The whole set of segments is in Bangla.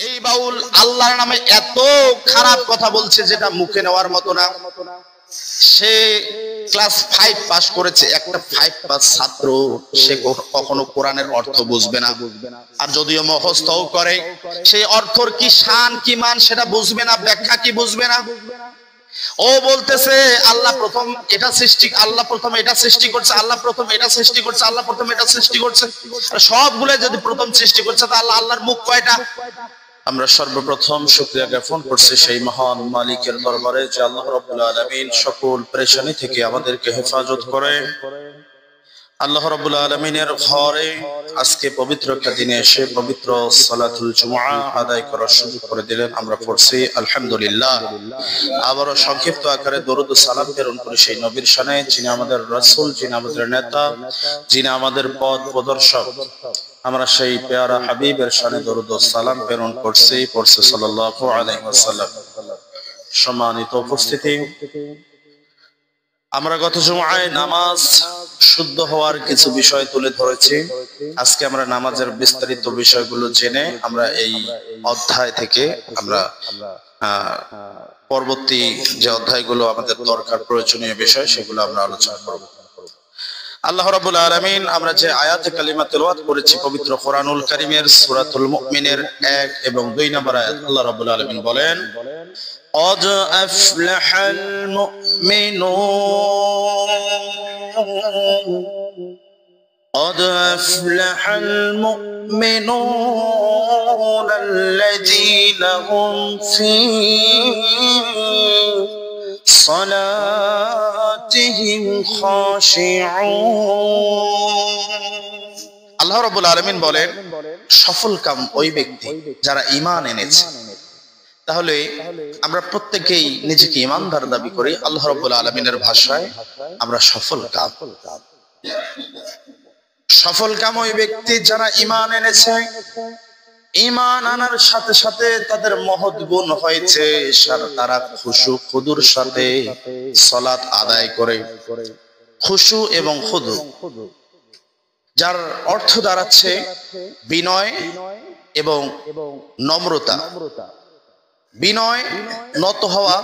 এই বাউল আল্লাহর নামে এত খারাপ কথা বলছে যেটা মুখে নেওয়ার মতো না। সে ক্লাস 5 পাস করেছে, একটা 5 পাস ছাত্র, সে কখনো কোরআনের অর্থ বুঝবে না। আর যদিও মুখস্থও করে, সেই অর্থর কি শান কি মান সেটা বুঝবে না, ব্যাখ্যা কি বুঝবে না। ও বলতেছে আল্লাহ প্রথম এটা সৃষ্টি, আল্লাহ প্রথম এটা সৃষ্টি করছে, আল্লাহ প্রথম এটা সৃষ্টি করছে, আল্লাহ প্রথম এটা সৃষ্টি করছে। সবগুলো যদি প্রথম সৃষ্টি করছে তাহলে আল্লাহর মুখ কয়টা? আমরা সর্বপ্রথম শুকরিয়া জ্ঞাপন করছি সেই মহান মালিকের দরবারে যে আল্লাহ রাব্বুল আলামিন সকল পেরেশানি থেকে আমাদেরকে হেফাজত করে। আল্লাহ রাব্বুল আলামিনের ঘরে আজকে পবিত্র একটা দিনে এসে পবিত্র সালাতুল জুমআ আদায় করার সুযোগ করে দিলেন। আমরা পড়ছি আলহামদুলিল্লাহ। আবারও সংক্ষিপ্ত আকারে দরুদ ও সালাম প্রেরণ করি সেই নবীর শানে, যিনি আমাদের রাসূল, যিনি আমাদের নেতা, যিনি আমাদের পথ প্রদর্শক। আমরা সেই পেয়ারা হাবিবের শানে দরুদ ও সালাম প্রেরণ করছি, পড়ছি সাল্লাল্লাহু আলাইহি ওয়াসাল্লাম। সম্মানিত উপস্থিতি, আমরা গত জুমআয় নামাজ শুদ্ধ হওয়ার কিছু বিষয় তুলে ধরেছি। আজকে আমরা নামাজের বিস্তারিত বিষয়গুলো জেনে আমরা এই অধ্যায় থেকে আমরা পরবর্তী যে অধ্যায়গুলো আমাদের দরকার প্রয়োজনীয় বিষয় সেগুলো আমরা আলোচনা করব। আল্লাহ রাব্বুল আলামিন আমরা যে আয়াতে কালিমা তেলাওয়াত করেছি পবিত্র কোরআনুল কারীমের সূরাতুল মুমিনের 1 এবং 2 নম্বর আয়াত, আল্লাহ রাব্বুল আলামিন বলেন قد أفلح المؤمنون قد أفلح المؤمنون الذين هم في صلاتهم خاشعون। আল্লাহ রাব্বুল আলামিন বলেন সফল কাম ওই ব্যক্তি যারা ঈমান এনেছে। তাহলে আমরা প্রত্যেকেই নিজেকে ঈমানদার দাবি করি। আল্লাহ রাব্বুল আলামিনের ভাষায় আমরা সফল কাম। সফল কাম ওই ব্যক্তি যারা ঈমান এনেছে, ঈমান আনার সাথে সাথে তাদের মহৎ গুণ হয়েছে, তারা খুশু খুদুর সাথে সালাত আদায় করে। খুশু এবং খুদু যার অর্থ দাঁড়াচ্ছে বিনয় এবং নম্রতা। বিনয় নত হওয়া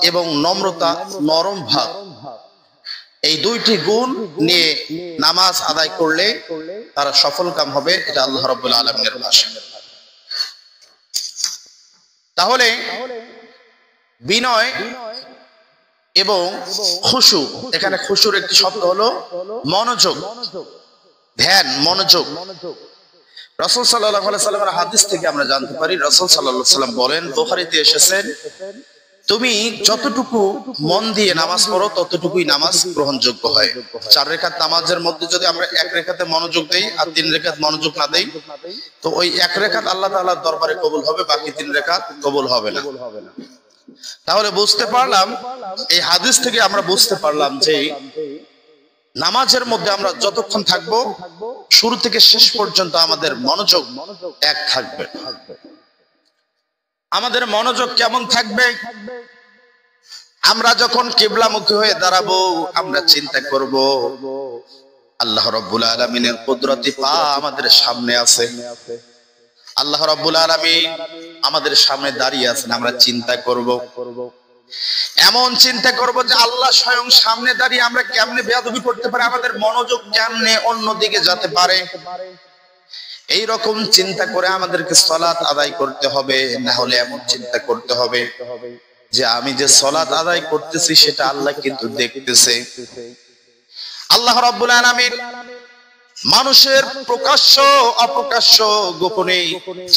এবং নম্রতা নরম ভাব, এই দুইটি গুণ নিয়ে নামাজ আদায় করলে তারা সফল কাম হবে। এটা আল্লাহ রাব্বুল আলামিনের ভাষা। তাহলে বিনয় এবং খুশু, এখানে খুশুর একটি শব্দ হলো মনোযোগ, ধ্যান, মনোযোগ। রাসূল সাল্লাল্লাহু আলাইহি সাল্লামের হাদিস থেকে আমরা জানতে পারি, রাসূল সাল্লাল্লাহু আলাইহি সাল্লাম বলেন, বুখারীতে এসেছেন, তুমি যতটুকু মন দিয়ে নামাজ পড়ো ততটুকুই নামাজ গ্রহণযোগ্য হয়। 4 রাকাত নামাজের মধ্যে যদি আমরা 1 রাকাতে মনোযোগ দেই আর 3 রাকাত মনোযোগ না দেই, তো ওই 1 রাকাত আল্লাহ তাআলার দরবারে কবুল হবে, বাকি 3 রাকাত কবুল হবে না। তাহলে বুঝতে পারলাম, এই হাদিস থেকে আমরা বুঝতে পারলাম যে নামাজের মধ্যে আমরা যতক্ষণ থাকবো শুরু থেকে শেষ পর্যন্ত আমাদের মনোযোগ এক থাকবে। আমাদের মনোযোগ কেমন থাকবে? আমরা যখন কিবলামুখী হয়ে দাঁড়াবো আমরা চিন্তা করব আল্লাহ রাব্বুল আলামিনের কুদরতি পা আমাদের সামনে আছে, আল্লাহ রাব্বুল আলামিন আমাদের সামনে দাঁড়িয়ে আছেন। আমরা চিন্তা করব, এমন চিন্তা করব যে আল্লাহ স্বয়ং সামনে দাঁড়িয়ে আমরা কেমনে বেয়াদবি করতে পারে, আমাদের মনোযোগ কেমনে অন্যদিকে যেতে পারে। এই রকম চিন্তা করে আমাদেরকে সালাত আদায় করতে হবে। না হলে এমন চিন্তা করতে হবে যে আমি যে সালাত আদায় করতেছি সেটা আল্লাহ কিন্তু দেখতেছে। আল্লাহ রাব্বুল আলামিন মানুষের প্রকাশ্য অপ্রকাশ্য গোপনে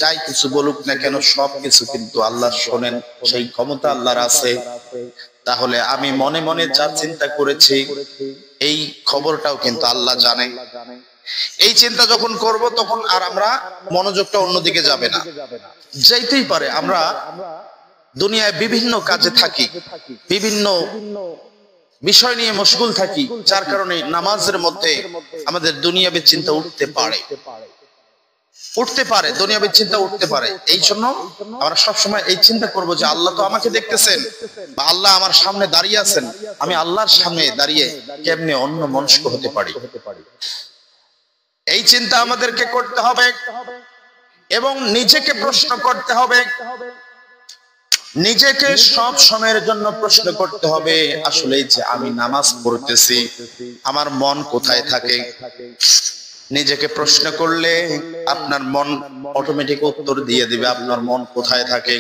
যাই কিছু বলুক না কেন সবকিছু কিন্তু আল্লাহ শোনেন, সেই ক্ষমতা আল্লাহর আছে। তাহলে আমি মনে মনে যা চিন্তা করেছি এই খবরটাও কিন্তু আল্লাহ জানে। এই চিন্তা যখন করব তখন আর আমরা মনোযোগটা অন্যদিকে যাবে না। যাইতেই পারে আমরা দুনিয়ায় বিভিন্ন কাজে থাকি, বিভিন্ন বিষয় নিয়ে মশগুল থাকি, যার কারণে নামাজের মধ্যে আমাদের দুনিয়াবী চিন্তা উঠতে পারে, দুনিয়াবী চিন্তা উঠতে পারে। এই জন্য আমরা সবসময় এই চিন্তা করব যে আল্লাহ তো আমাকে দেখতেছেন বা আল্লাহ আমার সামনে দাঁড়িয়ে আছেন, আমি আল্লাহর সামনে দাঁড়িয়ে কেমনে অন্য মনস্ক হতে পারি, এই চিন্তা আমাদেরকে করতে হবে। এবং নিজেকে প্রশ্ন করতে হবে, নিজেকে সব সময়ের জন্য প্রশ্ন করতে হবে, আসলে যে আমি নামাজ পড়তেছি আমার মন কোথায় থাকে। নিজেকে প্রশ্ন করলে আপনার মন অটোমেটিক উত্তর দিয়ে দিবে আপনার মন কোথায় থাকে।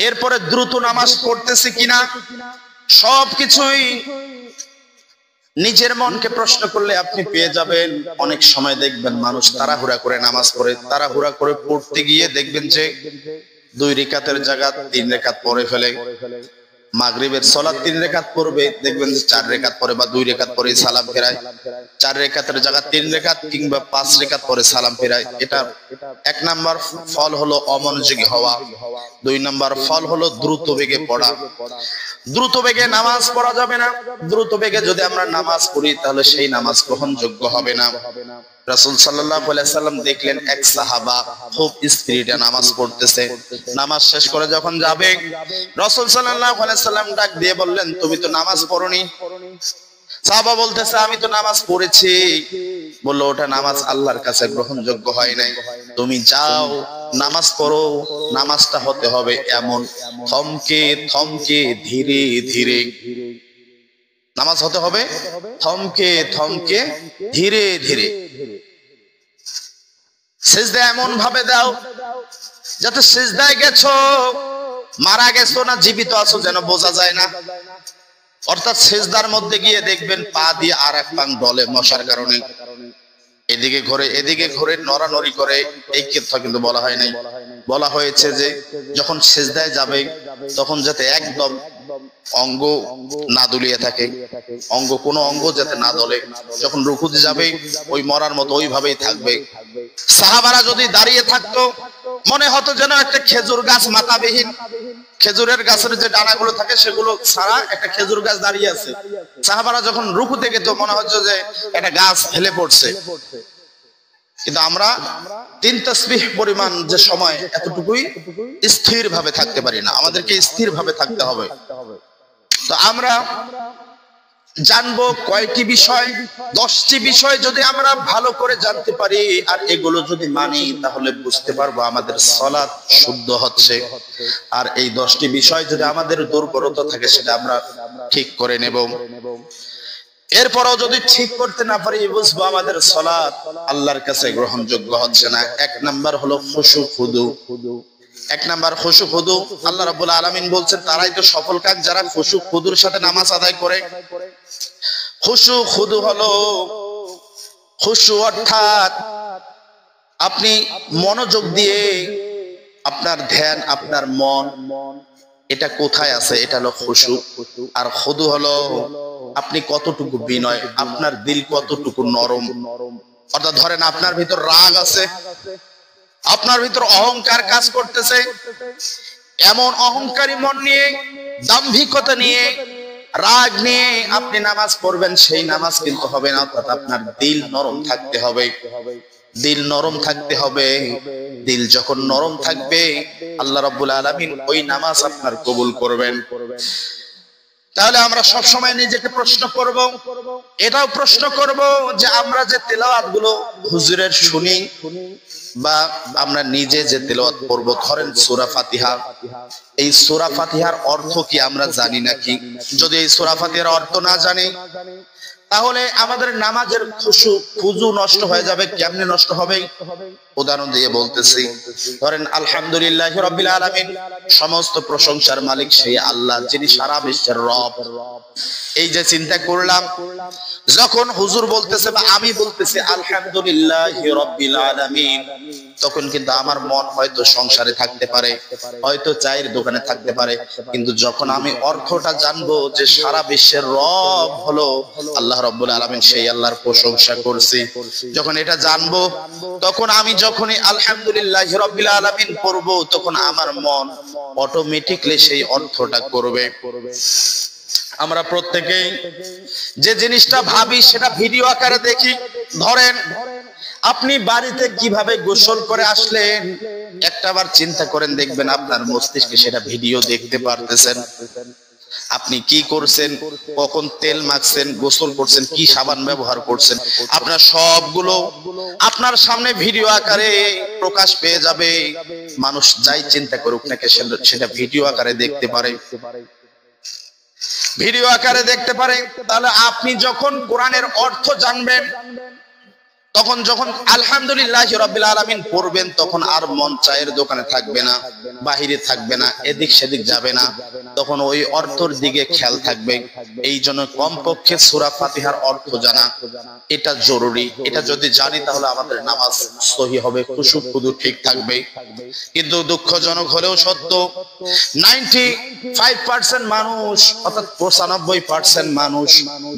এরপরে দ্রুত নামাজ পড়তেছি কিনা, সবকিছুই নিজের মনকে প্রশ্ন করলে আপনি পেয়ে যাবেন। অনেক সময় দেখবেন মানুষ তাড়াহুড়া করে নামাজ পড়ে, তাড়াহুড়া করে পড়তে গিয়ে দেখবেন যে 2 রাকাতের জায়গা 3 রাকাত পড়ে ফেলে। মাগরিবের সালাত 3 রাকাত পড়বে, দেখবেন যে 4 রাকাত পড়ে বা 2 রাকাত পড়ে সালাম ফেরায়। 4 রাকাতের জায়গা 3 রাকাত কিংবা 5 রাকাত পড়ে সালাম ফেরায়। এটা 1 নাম্বার ফল হলো অমনোযোগী হওয়া। 2 নাম্বার ফল হলো দ্রুত বেগে পড়া। দ্রুত বেগে নামাজ পড়া যাবে না। দ্রুত বেগে যদি আমরা নামাজ পড়ি তাহলে সেই নামাজ গ্রহণযোগ্য হবে না। রাসূল সাল্লাল্লাহু আলাইহি সাল্লাম দেখলেন এক সাহাবা খুব স্পিডে নামাজ পড়তেছে। নামাজ শেষ করে যখন যাবে, রাসূল সাল্লাল্লাহু আলাইহি সাল্লাম ডাক দিয়ে বললেন, তুমি তো নামাজ পড়োনি। সাহাবা বলতেছে, আমি তো নামাজ পড়েছি। বলল, ওটা নামাজ আল্লাহর কাছে গ্রহণযোগ্য হয় নাই। তুমি যাও নামাজ পড়ো। নামাজটা হতে হবে এমন থমকে থমকে ধীরে ধীরে। নামাজ হতে হবে থমকে থমকে ধীরে ধীরে। সিজদা এমন ভাবে দাও যাতে সিজদায় গেছো, মারা গেছো না জীবিত আছো যেন বোঝা যায় না। অর্থাৎ সিজদার মধ্যে গিয়ে দেখবেন পা দিয়ে আর এক পাং ডলে মশার কারণে, এদিকে ঘুরে এদিকে ঘুরে নড়ানড়ি করে। এই কথা কিন্তু বলা হয় নাই, বলা হয়েছে যে যখন সিজদায় যাবে তখন যাতে একদম অঙ্গ না দুলিয়ে থাকে, কোনো অঙ্গ যাতে না দলে। যখন রুকুতে যাবে ওই মরার মতো ওইভাবেই থাকবে। সাহাবারা যদি দাঁড়িয়ে থাকতো মনে হতো যেন একটা খেজুর গাছ মাথাবিহীন, খেজুরের গাছের যে ডানাগুলো থাকে সেগুলো ছাড়া একটা খেজুর গাছ দাঁড়িয়ে আছে। সাহাবারা যখন রুকুতে গেত মনে হচ্ছে যে একটা গাছ হেলে পড়ছে। কিন্তু আমরা 3 তাসবিহ পরিমাণ যে সময় এতটুকুই স্থির ভাবে থাকতে পারি না। আমাদেরকে স্থির ভাবে থাকতে হবে। তো আমরা জানবো কয়টি বিষয়? 10টি বিষয় যদি আমরা ভালো করে জানতে পারি আর এগুলো যদি মানি তাহলে বুঝতে পারবো আমাদের সালাত শুদ্ধ হচ্ছে। আর এই 10টি বিষয় যদি আমাদের দুর্বলতা থাকে সেটা আমরা ঠিক করে নেব। এরপরও যদি ঠিক করতে না পারি বুঝবো আমাদের সালাত আল্লাহর কাছে গ্রহণযোগ্য হচ্ছে না। 1 নাম্বার হলো খুশু খুদু। 1 নাম্বার খুশু খুদু। আল্লাহ রাব্বুল আলামিন বলছেন, তারাই তো সফল কাজ যারা খুশু খুদুর সাথে নামাজ আদায় করে। খুশু খুদু হলো, খুশু অর্থাৎ আপনি মনোযোগ দিয়ে আপনার ধ্যান, আপনার মন এটা কোথায় আছে, এটা হলো খুশু। আর খুদু হলো আপনি কতটুকু বিনয়, আপনার দিল কতটুকু নরম। অর্থাৎ ধরেন আপনার ভিতর রাগ আছে, আপনার ভিতর অহংকার কাজ করতেছে, এমন অহংকারী মন নিয়ে, দাম্ভিকতা নিয়ে, রাগ নিয়ে আপনি নামাজ পড়বেন, সেই নামাজ কিন্তু হবে না। অর্থাৎ আপনার দিল নরম থাকতে হবে, দিল নরম থাকতে হবে। দিল যখন নরম থাকবে আল্লাহ রাব্বুল আলামিন ওই নামাজ আপনার কবুল করবেন। তাহলে আমরা সব সময় নিজেকে প্রশ্ন করব, এটাও প্রশ্ন করব যে আমরা যে তেলাওয়াত গুলো হুজুরের শুনি বা আমরা নিজে যে তেলাওয়াত পড়ব, ধরেন সূরা ফাতিহা, এই সূরা ফাতিহার অর্থ কি আমরা জানি নাকি? যদি এই সূরা ফাতিহার অর্থ না জানি তাহলে আমাদের নামাজের খুশু নষ্ট হয়ে যাবে। কেমনে নষ্ট হবে? উদাহরণ দিয়ে বলতেছি, ধরেন আলহামদুলিল্লাহি রাব্বিল আলামিন, সমস্ত প্রশংসার মালিক সেই আল্লাহ যিনি সারা বিশ্বের রব। এই যে চিন্তা করলাম, যখন হুজুর বলতেছে বা আমি বলতেছি আলহামদুলিল্লাহি রাব্বিল আলামিন, তখন কিন্তু আমার মন হয়তো সংসারে থাকতে পারে, হয়তো চায়ের দোকানে থাকতে পারে, কিন্তু যখন আমি অর্থটা জানবো যে সারা বিশ্বের রব হলো আল্লাহ রাব্বুল আলামিন, সেই আল্লাহর প্রশংসা করছি, যখন এটা জানবো তখন আমি যখনই আলহামদুলিল্লাহি রাব্বিল আলামিন পড়বো তখন আমার মন অটোমেটিকলি সেই অর্থটা করবে। আমরা প্রত্যেকেই যে জিনিসটা ভাবি সেটা ভিডিও আকারে দেখি। ধরেন আপনি বাড়িতে কিভাবে গোসল করে আসলেন একটাবার চিন্তা করেন, দেখবেন আপনার মস্তিষ্কে সেটা ভিডিও দেখতে পারতেছেন। আপনি কি করছেন, কখন তেল মাখছেন, গোসল করছেন, কি সাবান ব্যবহার করছেন, আপনার সবগুলো আপনার সামনে ভিডিও আকারে প্রকাশ পেয়ে যাবে। মানুষ যাই চিন্তা করুক নাকি সেটা ভিডিও আকারে দেখতে পারে, ভিডিও আকারে দেখতে পারে। তাহলে আপনি যখন কোরআনের অর্থ জানবেন, তখন যখন আলহামদুলিল্লাহ রাব্বিল আলামিন পড়বেন, তখন আর মন চায়ের দোকানে থাকবে না, বাহিরে থাকবে না, এদিক সেদিক যাবে না, তখন ওই অর্থের দিকে খেয়াল থাকবে। এই জন্য কমপক্ষে সূরা ফাতিহার অর্থ জানা এটা জরুরি। এটা যদি জানি তাহলে আমাদের নামাজ সহি হবে, খুশু খুদু ঠিক থাকবে। কিন্তু দুঃখজনক হলেও সত্য, 95% মানুষ অর্থাৎ 95% মানুষ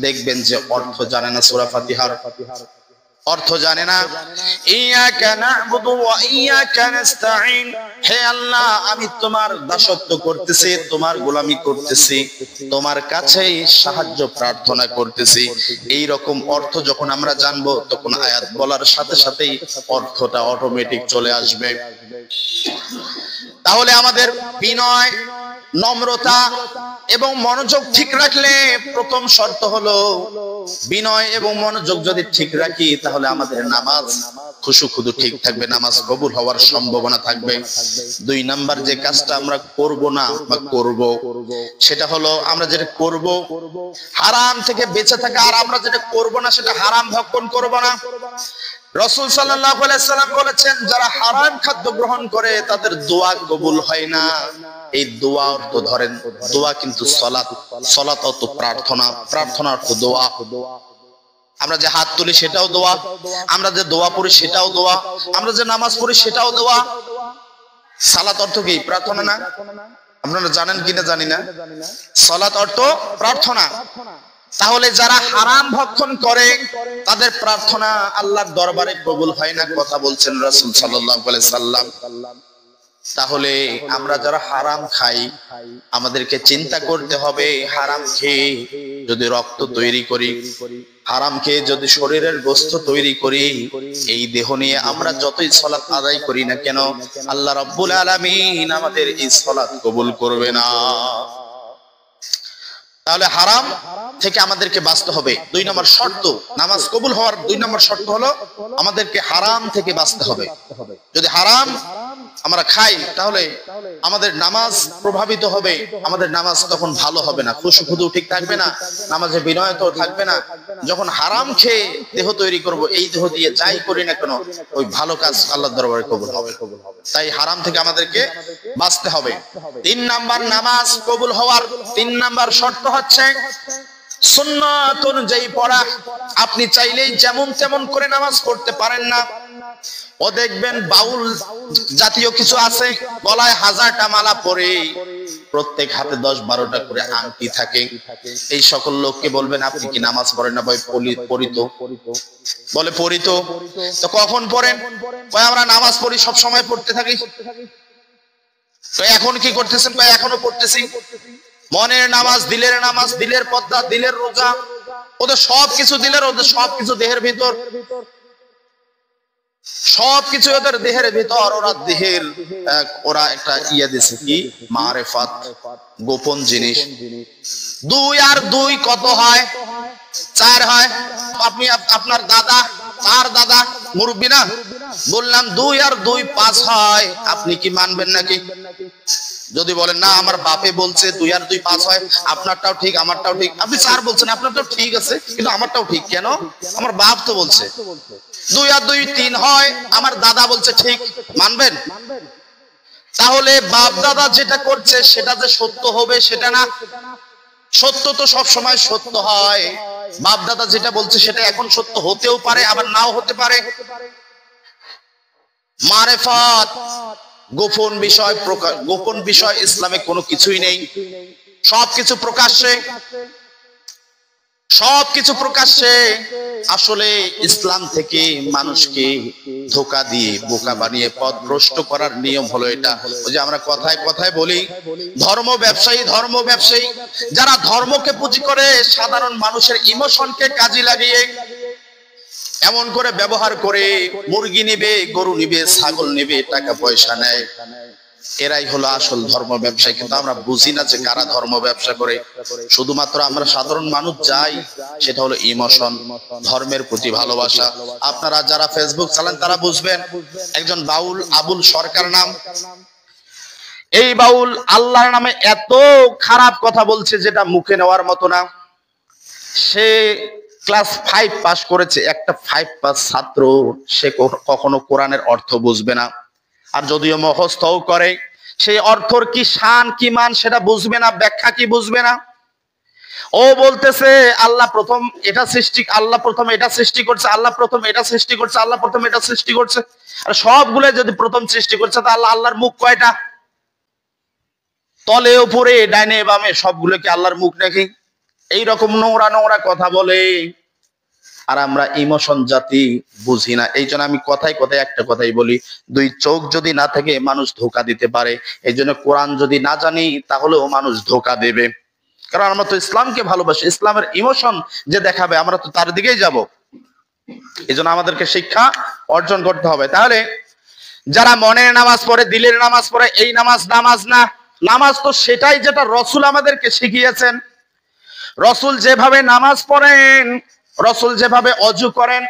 দেখবেন যে অর্থ জানে না, সূরা ফাতিহার অর্থ জানে না। ইয়াকা না'বুদু ওয়া ইয়াকা নাস্তাঈন, হে আল্লাহ আমি তোমার দাসত্ব করতেছি, তোমার গোলামি করতেছি, তোমার কাছেই সাহায্য প্রার্থনা করতেছি। এই রকম অর্থ যখন আমরা জানবো, তখন আয়াত বলার সাথে সাথেই অর্থটা অটোমেটিক চলে আসবে। তাহলে আমাদের বিনয়, নম্রতা এবং মনোযোগ ঠিক রাখলে, প্রথম শর্ত হলো বিনয় এবং মনোযোগ যদি ঠিক রাখি, তাহলে আমাদের নামাজ খুশু খুদু ঠিক থাকবে, নামাজ কবুল হওয়ার সম্ভাবনা থাকবে। 2 নাম্বার যে কাজটা আমরা করব না বা করব, সেটা হলো আমরা যেটা করব হারাম থেকে বেঁচে থাকা, আর আমরা যেটা করব না সেটা হারাম ভক্ষণ করব না। রাসূল সাল্লাল্লাহু আলাইহি সাল্লাম বলেছেন, যারা হারাম খাদ্য গ্রহণ করে তাদের দোয়া কবুল হয় না। এই দোয়া অর্থ ধরেন, দোয়া কিন্তু সালাত, সালাত অর্থ প্রার্থনা, প্রার্থনা অর্থ দোয়া। আমরা যে হাত তুলি সেটাও দোয়া, আমরা যে দোয়া পড়ি সেটাও দোয়া, আমরা যে নামাজ পড়ি সেটাও দোয়া। সালাত অর্থ কি? প্রার্থনা না? আপনারা জানেন কিনা জানি না, সালাত অর্থ প্রার্থনা। তাহলে যারা হারাম ভক্ষণ করে তাদের প্রার্থনা আল্লাহর দরবারে কবুল হয় না, কথা বলছেন রাসূল সাল্লাল্লাহু আলাইহি সাল্লাম। তাহলে আমরা যারা হারাম খাই, আমাদেরকে চিন্তা করতে হবে, হারাম খেয়ে যদি রক্ত তৈরি করি, হারাম খেয়ে যদি শরীরের গোশত তৈরি করি, এই দেহ নিয়ে আমরা যতই সালাত আদায় করি না কেন, আল্লাহ রাব্বুল আলামিন আমাদের এই সালাত কবুল করবে না। তাহলে হারাম থেকে আমাদেরকে বাঁচতে হবে। 2 নম্বর শর্ত, নামাজ কবুল হওয়ার 2 নম্বর শর্ত হলো আমাদেরকে হারাম থেকে বাঁচতে হবে। যদি হারাম আমরা খাই তাহলে আমাদের নামাজ প্রভাবিত হবে, আমাদের নামাজ তখন ভালো হবে না, খুশু খুদু ঠিক থাকবে না, নামাজে বিনয়তা থাকবে না। যখন হারাম খেয়ে দেহ তৈরি করব, এই দেহ দিয়ে যাই করি না কেন, ওই ভালো কাজ আল্লাহর দরবারে কবুল হবে। তাই হারাম থেকে আমাদেরকে বাঁচতে হবে। 3 নাম্বার নামাজ কবুল হওয়ার 3 নাম্বার শর্ত হচ্ছে সুন্নাত অনুযায়ী পড়া। আপনি চাইলেই যেমন তেমন করে নামাজ পড়তে পারেন না। ও দেখবেন বাউল জাতীয় কিছু আছে, গলায় 1000টা মালা পরে, প্রত্যেক হাতে 10-12টা করে আংটি থাকে। এই সকল লোককে বলবেন আপনি কি নামাজ পড়েন না? ভাই পড়িত, বলে পড়িত। তো কখন পড়েন? ভাই আমরা নামাজ পড়ি, সব সময় পড়তে থাকি। তো এখন কি করতেছেন? ভাই এখনো পড়তেছি। মনের নামাজ, দিলের পর্দা, দিলের রোজা, ওদের সবকিছু দিলের, ওদের সবকিছু দেহের ভিতর, সবকিছু ওদের দেহের ভিতর। ওরা একটা ইয়া দিছে কি? মারেফাত, গোপন জিনিস। 2 আর 2 কত হয়? 4 হয়। আপনি আপনার দাদা, তার দাদা মুরব্বি না, বললাম 2 আর 2 5 হয়, আপনি কি মানবেন নাকি? যদি বলেন না আমার বাপে বলছে 2 আর 2 5 হয়, আপনারটাও ঠিক আমারটাও ঠিক, আপনি 4 বলছেন, আপনারটাও ঠিক আছে কিন্তু আমারটাও ঠিক কেন? আমার বাপ তো বলছে 2 আর 2 3 হয়, আমার দাদা বলছে ঠিক, মানবেন? তাহলে বাপ দাদা যেটা করছে সেটা যে সত্য হবে সেটা না। সত্য তো সব সময় সত্য হয়। বাপ দাদা যেটা বলছে সেটা এখন সত্য হতেও পারে, আবার নাও হতে পারে। মারেফাত গোপন বিষয়, গোপন বিষয় ইসলামে কোনো কিছুই নেই। সবকিছু প্রকাশ্যে, সবকিছু প্রকাশ্যে। আসলে ইসলাম থেকে মানুষকে ধোঁকা দিয়ে বোকা বানিয়ে পথভ্রষ্ট করার নিয়ম হলো এটা। ওই যে আমরা কথায় কথায় বলি ধর্ম ব্যবসায়ী, ধর্ম ব্যবসায়ী। যারা ধর্মকে পুঁজি করে সাধারণ মানুষের ইমোশনকে কাজে লাগিয়ে এমন করে ব্যবহার করে মুরগি নিবে, গরু নিবে, ছাগল নিবে, টাকা পয়সা নেয়। এরাই হলো আসল ধর্ম ব্যবসায়ী। কিন্তু আমরা বুঝি না যে কারা ধর্ম ব্যবসা করে। শুধুমাত্র আমরা সাধারণ মানুষ যাই, সেটা হলো ইমোশন, ধর্মের প্রতি ভালোবাসা। আপনারা যারা ফেসবুক চালান তারা বুঝবেন, একজন বাউল আবুল সরকার নাম, এই বাউল আল্লাহর নামে এত খারাপ কথা বলছে যেটা মুখে নেওয়ার মতো না। সে ক্লাস 5 পাস করেছে, একটা 5 পাস ছাত্র সে কখনো কোরআনের অর্থ বুঝবে না। আর যদিও মুখস্থও করে, সেই অর্থর কি শান কি মান সেটা বুঝবে না, ব্যাখ্যা কি বুঝবে না। ও বলতেছে আল্লাহ প্রথম এটা সৃষ্টি, আল্লাহ প্রথম এটা সৃষ্টি করছে, আল্লাহ প্রথম এটা সৃষ্টি করছে, আল্লাহ প্রথম এটা সৃষ্টি করছে। আর সবগুলো যদি প্রথম সৃষ্টি করছে, তা আল্লাহর মুখ কয়টা? তলে উপরে ডাইনে বামে সবগুলো কি আল্লাহর মুখ নাকি? এইরকম নোংরা নোংরা কথা বলে। আর আমরা ইমোশন জাতি, বুঝি না। এই জন্য আমি কথায় কথায় একটা কথাই বলি, দুই চোখ যদি না থাকে মানুষ ধোকা দিতে পারে। এই জন্য কোরআন যদি না জানি তাহলেও মানুষ ধোকা দেবে। কারণ আমরা তো ইসলামকে ভালোবাসি, ইসলামের ইমোশন যে দেখাবে আমরা তো তার দিকেই যাব। এই জন্য আমাদেরকে শিক্ষা অর্জন করতে হবে। তাহলে যারা মনের নামাজ পড়ে, দিলের নামাজ পড়ে, এই নামাজ নামাজ না। নামাজ তো সেটাই যেটা রসুল আমাদেরকে শিখিয়েছেন। রসুল যেভাবে নামাজ পড়েন, রসুল যেভাবে অজু করেন,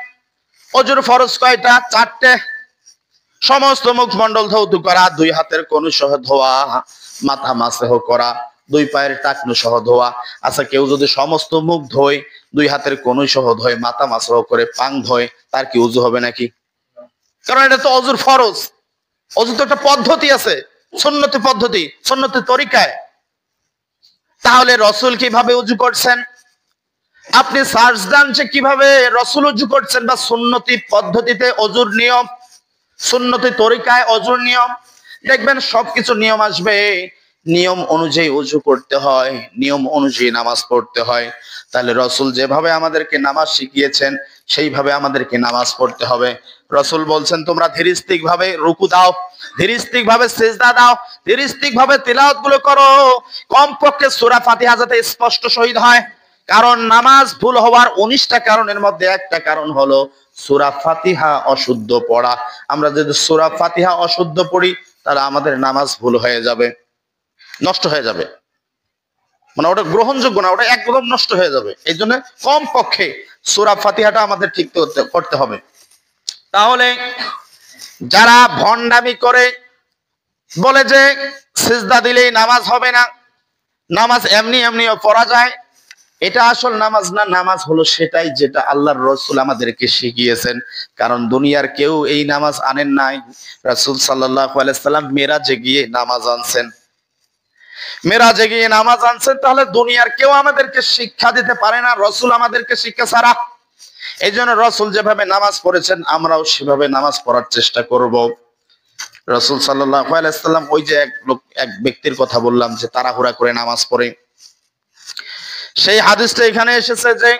অজুর ফরজ কয়টা? 4টে। সমস্ত মুখমণ্ডল ধৌত করা, 2 হাতের কনুই সহ ধোয়া, মাথা মাসহ করা, 2 পায়ের টাকনু সহ ধোয়া। আচ্ছা, কেউ যদি সমস্ত মুখ ধোয়, 2 হাতের কনুই সহ ধোয়, মাথা মাসহ করে পাং ধোয়, তার কি উজু হবে নাকি? কারণ এটা তো অজুর ফরজ। অজু তো একটা পদ্ধতি আছে, সুন্নতি পদ্ধতি, সুন্নতি তরিকায়। তাহলে রসুল কিভাবে উজু করছেন? আপনি সার্চ দেন যে কিভাবে রসুল উজু করছেন, বা সুন্নতি পদ্ধতিতে অজুর নিয়ম, সুন্নতি তরিকায় অজুর নিয়ম, দেখবেন সবকিছু নিয়ম আসবে। নিয়ম অনুযায়ী উজু করতে হয়, নিয়ম অনুযায়ী নামাজ পড়তে হয়। তাহলে রসুল যেভাবে আমাদেরকে নামাজ শিখিয়েছেন সেইভাবে আমাদেরকে নামাজ পড়তে হবে। রসুল বলছেন তোমরা ধীরস্থিক ভাবে রুকু দাও, ধীরস্থিক ভাবে সিজদা দাও, ধীরস্থিক ভাবে তিলাওয়াত গুলো করো। কমপক্ষে সূরা ফাতিহা যাতে স্পষ্ট সহিত হয়। কারণ নামাজ ভুল হওয়ার 19টা কারণের মধ্যে একটা কারণ হলো সূরা ফাতিহা অশুদ্ধ পড়া। আমরা যদি সূরা ফাতিহা অশুদ্ধ পড়ি তাহলে আমাদের নামাজ ভুল হয়ে যাবে, নষ্ট হয়ে যাবে। মানে ওটা গ্রহণযোগ্য না, ওটা একদম নষ্ট হয়ে যাবে। এই জন্য কমপক্ষে সূরা ফাতিহাটা আমাদের ঠিক করতে হবে। তাহলে যারা ভণ্ডামি করে বলে যে সিজদা দিলেই নামাজ হবে না, নামাজ এমনি এমনিও পড়া যায়, এটা আসল নামাজ না। নামাজ হলো সেটাই যেটা আল্লাহর রসুল আমাদেরকে শিখিয়েছেন। কারণ দুনিয়ার কেউ এই নামাজ আনেন নাই। রাসূল সাল্লাল্লাহু আলাইহি সাল্লাম মেরাজে গিয়ে নামাজ আনছেন, মেরাজে গিয়ে নামাজ আনছেন। তাহলে দুনিয়ার কেউ আমাদেরকে শিক্ষা দিতে পারে না রসুল আমাদেরকে শিক্ষা ছাড়া। এই জন্য রসুল যেভাবে নামাজ পড়েছেন আমরাও সেভাবে নামাজ পড়ার চেষ্টা করব। রসুল সাল্লাল্লাহু আলাইহি সাল্লাম, ওই যে এক ব্যক্তির কথা বললাম যে তাড়াহুড়া করে নামাজ পড়ে, সেই হাদিসটা এখানে এসেছে যে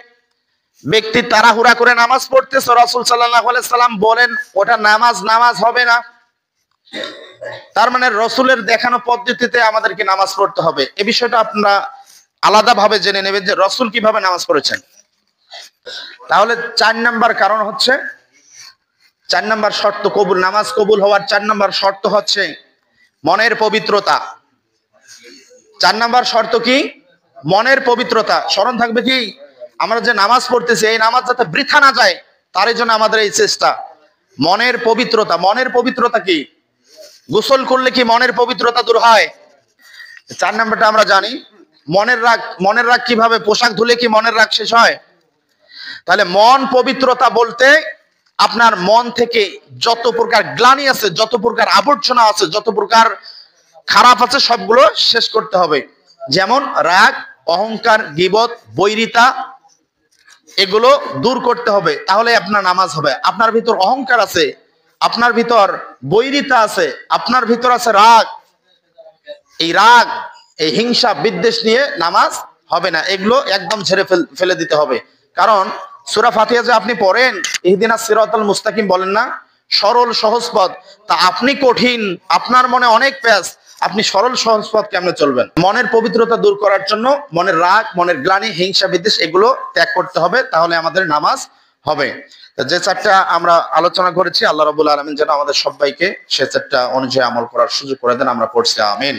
ব্যক্তি তাড়াহুড়া করে নামাজ পড়তেছে, রাসূল সাল্লাল্লাহু আলাইহি সাল্লাম বলেন ওটা নামাজ হবে না। তার মানে রসুলের দেখানো পদ্ধতিতে আমাদেরকে নামাজ পড়তে হবে। এই বিষয়টা আপনারা আলাদাভাবে জেনে নেবেন যে রসুল কিভাবে নামাজ পড়েছেন। তাহলে 4 নাম্বার কারণ হচ্ছে, 4 নাম্বার শর্ত কবুল, নামাজ কবুল হওয়ার 4 নাম্বার শর্ত হচ্ছে মনের পবিত্রতা। 4 নাম্বার শর্ত কি? মনের পবিত্রতা। স্মরণ থাকবে কি, আমরা যে নামাজ পড়তেছি এই নামাজ যাতে বৃথা না যায় তার জন্য আমাদের এই চেষ্টা। মনের পবিত্রতা। মনের পবিত্রতা কি? গোসল করলে কি মনের পবিত্রতা দূর হয়? 4 নাম্বারটা আমরা জানি। মনের রাগ কিভাবে? পোশাক ধুলে কি মনের রাগ শেষ হয়? তাহলে মন পবিত্রতা বলতে আপনার মন থেকে যত প্রকার গ্লানি আছে, যত প্রকার আবর্জনা আছে, যত প্রকার খারাপ আছে সবগুলো শেষ করতে হবে। যেমন রাগ, অহংকার, গীবত, বৈরিতা, এগুলো দূর করতে হবে। তাহলে আপনার নামাজ হবে। আপনার ভিতর অহংকার আছে, আপনার ভিতর বৈরিতা আছে, আপনার ভিতর আছে রাগ, এই রাগ, এই হিংসা বিদ্বেষ নিয়ে নামাজ হবে না। এগুলো একদম ঝেড়ে ফেলে দিতে হবে। কারণ সূরা ফাতিহা যে আপনি পড়েন, ইহদিনাস সিরাতাল মুস্তাকিম বলেন না, সরল সহজ পথ, তা আপনি কঠিন, আপনার মনে অনেক প্যাঁচ, আপনি সরল সহজ পথ কেমনে চলবেন? মনের পবিত্রতা দূর করার জন্য মনের রাগ, মনের গ্লানি, হিংসা বিদ্বেষ এগুলো ত্যাগ করতে হবে। তাহলে আমাদের নামাজ হবে। যে চারটা আমরা আলোচনা করেছি, আল্লাহ রাব্বুল আলামিন যেন আমাদের সবাইকে সে চারটা অনুযায়ী আমল করার সুযোগ করে দেন। আমরা পড়ছি আমিন।